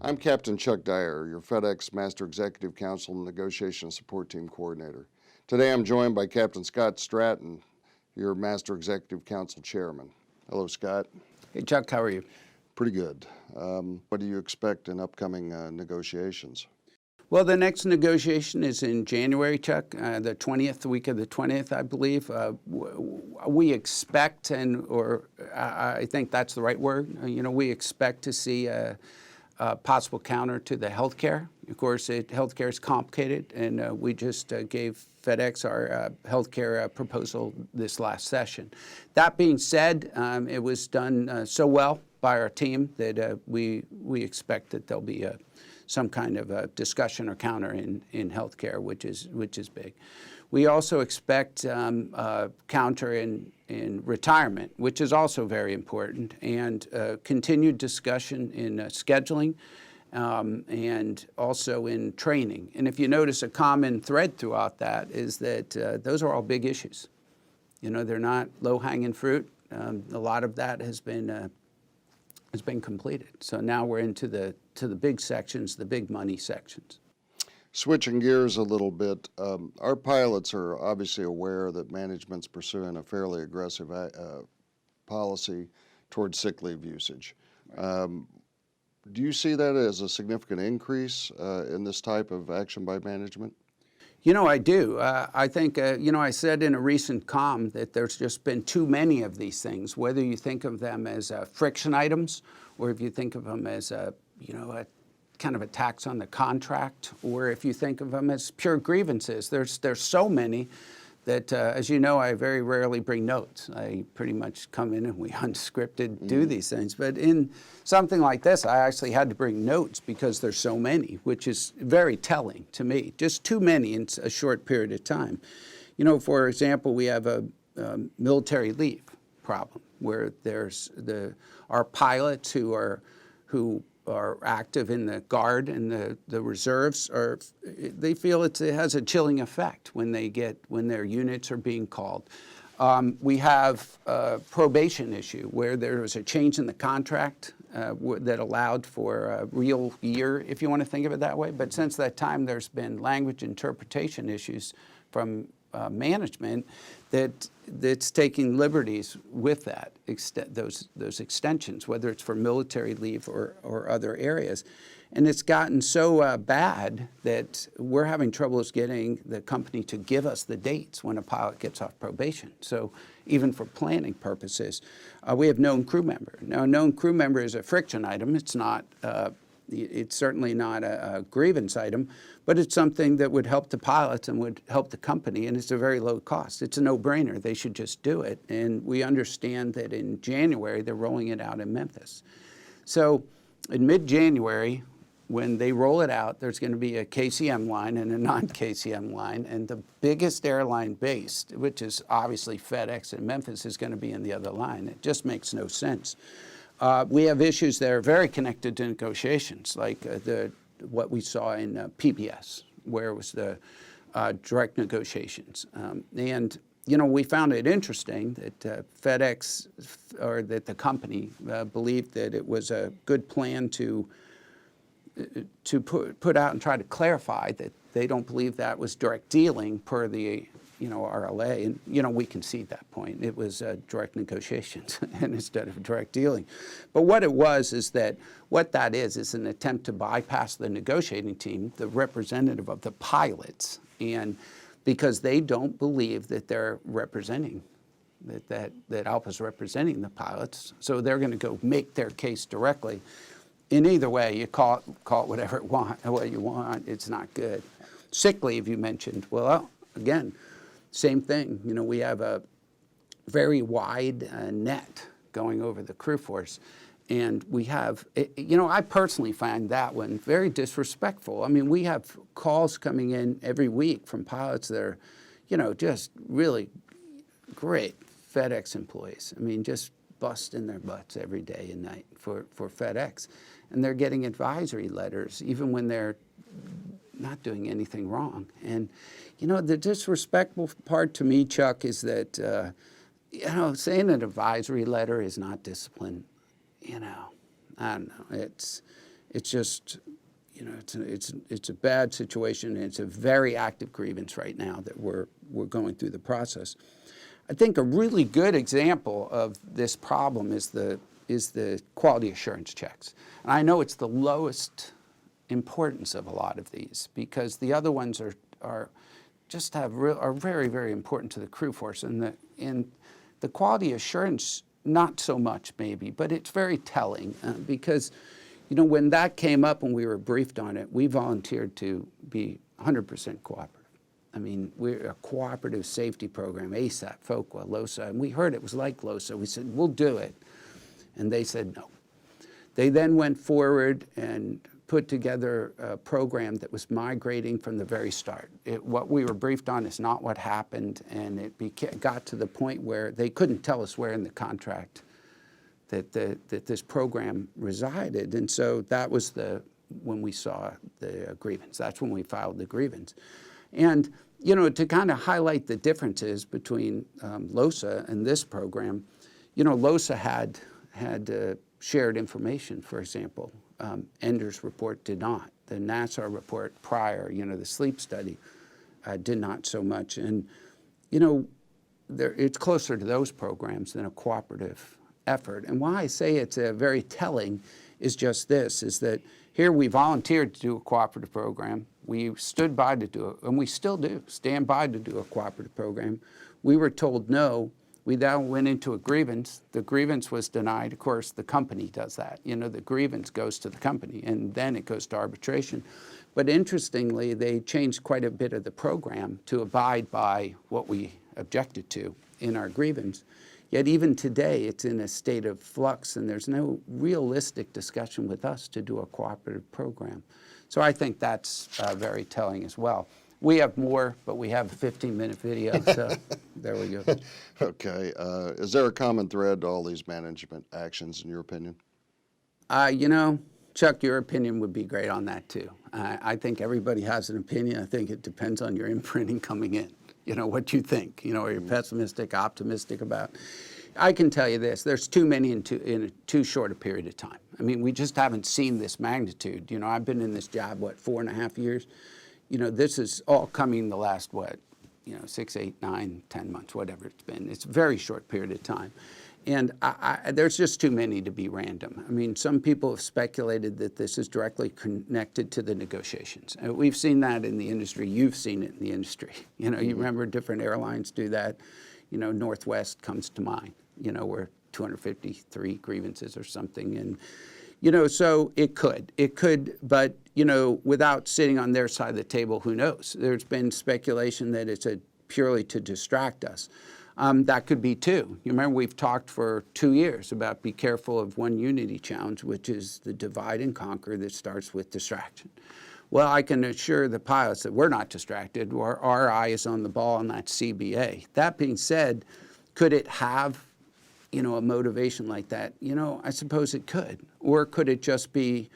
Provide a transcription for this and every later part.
I'm Captain Chuck Dyer, your FedEx Master Executive Council and Negotiation Support Team Coordinator. Today I'm joined by Captain Scott Stratton, your Master Executive Council Chairman. Hello, Scott. Hey, Chuck, how are you? Pretty good. What do you expect in upcoming negotiations? Well, the next negotiation is in January, Chuck, the 20th, the week of the 20th, I believe. We expect, I think that's the right word, we expect to see a possible counter to the healthcare. Of course, healthcare is complicated, and we just gave FedEx our healthcare proposal this last session. That being said, it was done so well by our team that we expect that there'll be some kind of a discussion or counter in healthcare, which is big. We also expect counter in retirement, which is also very important, and continued discussion in scheduling and also in training. And if you notice, a common thread throughout that is that those are all big issues. They're not low-hanging fruit. A lot of that has been completed. So now we're into the big sections, the big money sections. Switching gears a little bit, our pilots are obviously aware that management's pursuing a fairly aggressive policy towards sick leave usage. Do you see that as a significant increase in this type of action by management? I do. I think, I said in a recent comm that there's just been too many of these things, whether you think of them as friction items or if you think of them as a kind of a tax on the contract, or if you think of them as pure grievances. There's so many that, as you know, I very rarely bring notes. I pretty much come in and we unscripted do these things. But in something like this, I actually had to bring notes because there's so many, which is very telling to me. Just too many in a short period of time. For example, we have a military leave problem where there's our pilots who are active in the Guard and the reserves they feel it has a chilling effect when their units are being called. We have a probation issue where there was a change in the contract that allowed for a real year, if you want to think of it that way. But since that time, there's been language interpretation issues from management that's taking liberties with that, those extensions, whether it's for military leave or other areas. And it's gotten so bad that we're having troubles getting the company to give us the dates when a pilot gets off probation. So even for planning purposes, we have known crew member. Now, a known crew member is a friction item. It's not. It's certainly not a grievance item, but it's something that would help the pilots and would help the company, and it's a very low cost. It's a no-brainer. They should just do it. And we understand that in January, they're rolling it out in Memphis. So in mid-January, when they roll it out, there's going to be a KCM line and a non-KCM line, and the biggest airline based, which is obviously FedEx in Memphis, is going to be in the other line. It just makes no sense. We have issues that are very connected to negotiations, like what we saw in PBS, where it was the direct negotiations. And we found it interesting that FedEx, or that the company, believed that it was a good plan to put out and try to clarify that they don't believe that was direct dealing per the RLA, and we concede that point. It was direct negotiations and instead of direct dealing. But what it was is that what that is an attempt to bypass the negotiating team, the representative of the pilots, and because they don't believe that they're representing, that ALPA's representing the pilots, so they're going to go make their case directly. In either way, you call it whatever you want, it's not good. Sick leave, you mentioned. Well, again, same thing. We have a very wide net going over the crew force. And we have, I personally find that one very disrespectful. I mean, we have calls coming in every week from pilots that are, just really great FedEx employees. I mean, just busting their butts every day and night for FedEx. And they're getting advisory letters, even when they're not doing anything wrong. And, the disrespectful part to me, Chuck, is that, saying an advisory letter is not discipline, I don't know. It's just, you know, it's a bad situation, and it's a very active grievance right now that we're going through the process. I think a really good example of this problem is the quality assurance checks. And I know it's the lowest importance of a lot of these, because the other ones are very, very important to the crew force, and the quality assurance not so much maybe, but it's very telling because, you know, when that came up and we were briefed on it, we volunteered to be 100% cooperative. I mean, we're a cooperative safety program, ASAP, FOQA, LOSA, and we heard it was like LOSA. We said, we'll do it. And they said no. They then went forward and put together a program that was migrating from the very start. What we were briefed on is not what happened, and it got to the point where they couldn't tell us where in the contract that this program resided. And so that was when we saw the grievance. That's when we filed the grievance. And, you know, to kind of highlight the differences between LOSA and this program, you know, LOSA had shared information, for example. Ender's report did not. The Nassar report prior, you know, the sleep study, did not so much. And, you know, it's closer to those programs than a cooperative effort. And why I say it's very telling is just this, is that here we volunteered to do a cooperative program. We stood by to do it, and we still do, stand by to do a cooperative program. We were told no. We then went into a grievance. The grievance was denied. Of course, the company does that. You know, the grievance goes to the company, and then it goes to arbitration. But interestingly, they changed quite a bit of the program to abide by what we objected to in our grievance. Yet even today, it's in a state of flux, and there's no realistic discussion with us to do a cooperative program. So I think that's very telling as well. We have more, but we have a 15-minute video, so there we go. Okay. Is there a common thread to all these management actions, in your opinion? You know, Chuck, your opinion would be great on that, too. I think everybody has an opinion. I think it depends on your imprinting coming in, you know, what you think. You know, are you pessimistic, optimistic about? I can tell you this, there's too many in too short a period of time. I mean, we just haven't seen this magnitude. You know, I've been in this job, 4.5 years? You know, this is all coming the last, 6, 8, 9, 10 months, whatever it's been. It's a very short period of time. And there's just too many to be random. I mean, some people have speculated that this is directly connected to the negotiations. We've seen that in the industry. You've seen it in the industry. You know, you remember different airlines do that. You know, Northwest comes to mind, you know, where 253 grievances or something. And, you know, so it could, but, you know, without sitting on their side of the table, who knows? There's been speculation that it's purely to distract us. That could be too. You remember we've talked for 2 years about be careful of one unity challenge, which is the divide and conquer that starts with distraction. Well, I can assure the pilots that we're not distracted. Our eye is on the ball on that CBA. That being said, could it have, you know, a motivation like that? You know, I suppose it could. Or could it just be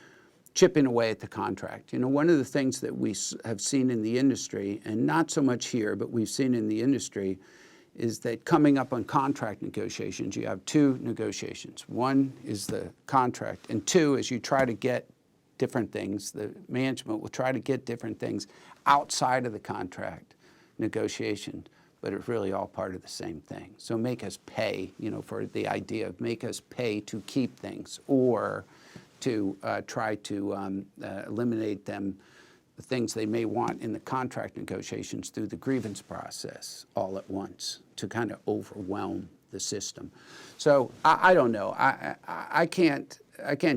chipping away at the contract? You know, one of the things that we have seen in the industry, and not so much here, but we've seen in the industry, is that coming up on contract negotiations, you have two negotiations. One is the contract, and two is you try to get different things. The management will try to get different things outside of the contract negotiation, but it's really all part of the same thing. So make us pay, you know, for the idea of make us pay to keep things, or to try to eliminate them, the things they may want in the contract negotiations through the grievance process all at once to kind of overwhelm the system. So I don't know. I can't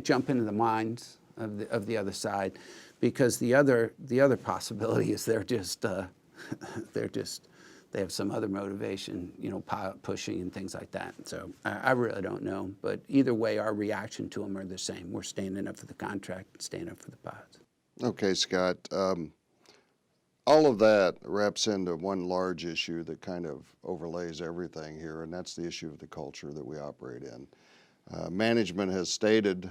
jump into the minds of the other side, because the other possibility is they have some other motivation, you know, pilot pushing and things like that. So I really don't know. But either way, our reaction to them are the same. We're standing up for the contract, standing up for the pilots. Okay, Scott. All of that wraps into one large issue that kind of overlays everything here, and that's the issue of the culture that we operate in. Management has stated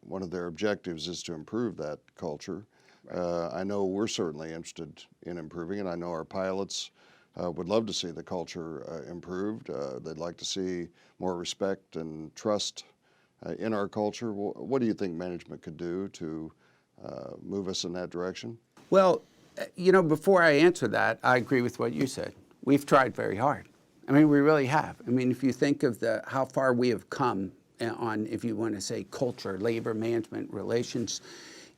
one of their objectives is to improve that culture. Right. I know we're certainly interested in improving it. I know our pilots would love to see the culture improved. They'd like to see more respect and trust in our culture. What do you think management could do to move us in that direction? Well, you know, before I answer that, I agree with what you said. We've tried very hard. I mean, we really have. I mean, if you think of how far we have come on, if you want to say culture, labor management relations,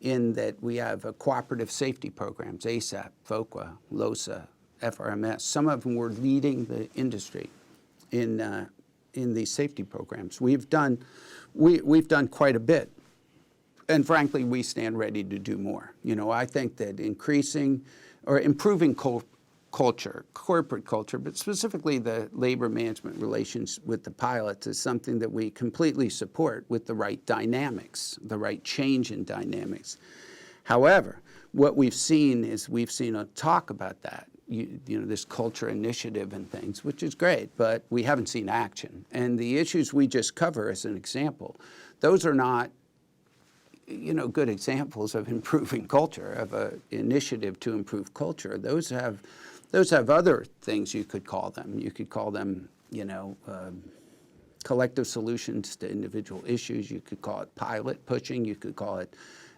in that we have cooperative safety programs, ASAP, VOCA, LOSA, FRMS. Some of them were leading the industry in these safety programs. We've done quite a bit. And frankly, we stand ready to do more. You know, I think that increasing or improving culture, corporate culture, but specifically the labor management relations with the pilots is something that we completely support with the right dynamics, the right change in dynamics. However, what we've seen is a talk about that, you know, this culture initiative and things, which is great, but we haven't seen action. And the issues we just cover as an example, those are not, you know, good examples of improving culture, of an initiative to improve culture. Those have other things you could call them. You could call them, you know, collective solutions to individual issues. You could call it pilot pushing. You could call it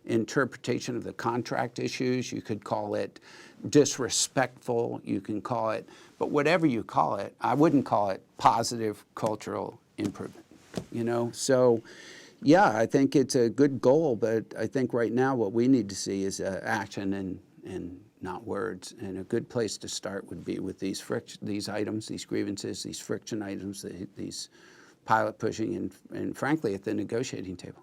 interpretation of the contract issues. You could call it disrespectful. You can call it, but whatever you call it, I wouldn't call it positive cultural improvement, you know? So, yeah, I think it's a good goal, but I think right now what we need to see is action and not words. And a good place to start would be with these items, these grievances, these friction items, these pilot pushing, and frankly, at the negotiating table.